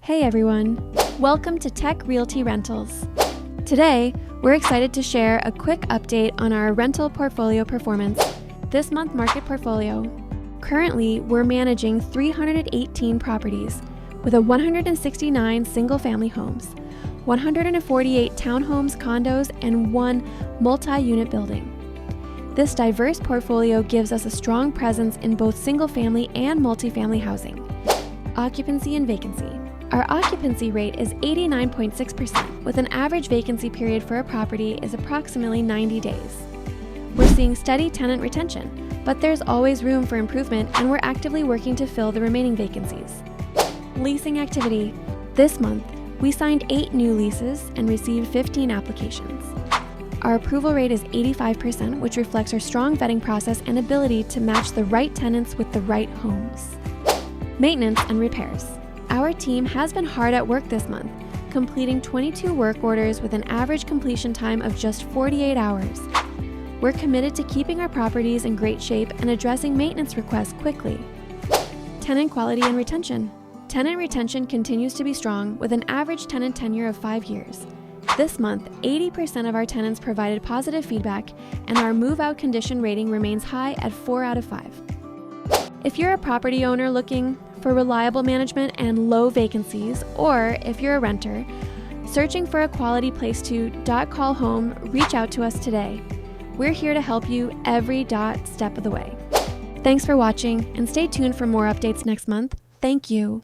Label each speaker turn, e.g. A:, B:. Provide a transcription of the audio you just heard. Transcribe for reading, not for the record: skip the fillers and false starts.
A: Hey everyone, welcome to Tech Realty Rentals. Today, we're excited to share a quick update on our rental portfolio performance. This month market portfolio. Currently, we're managing 318 properties with 169 single-family homes, 148 townhomes, condos, and one multi-unit building. This diverse portfolio gives us a strong presence in both single-family and multifamily housing. Occupancy and vacancy. Our occupancy rate is 89.6%, with an average vacancy period for a property is approximately 90 days. We're seeing steady tenant retention, but there's always room for improvement, and we're actively working to fill the remaining vacancies. Leasing activity. This month, we signed 8 new leases and received 15 applications. Our approval rate is 85%, which reflects our strong vetting process and ability to match the right tenants with the right homes. Maintenance and repairs. Our team has been hard at work this month, completing 22 work orders with an average completion time of just 48 hours. We're committed to keeping our properties in great shape and addressing maintenance requests quickly. Tenant quality and retention. Tenant retention continues to be strong with an average tenant tenure of 5 years. This month, 80% of our tenants provided positive feedback, and our move-out condition rating remains high at 4 out of 5. If you're a property owner looking for reliable management and low vacancies, or if you're a renter searching for a quality place to call home, reach out to us today. We're here to help you every step of the way. Thanks for watching, and stay tuned for more updates next month. Thank you.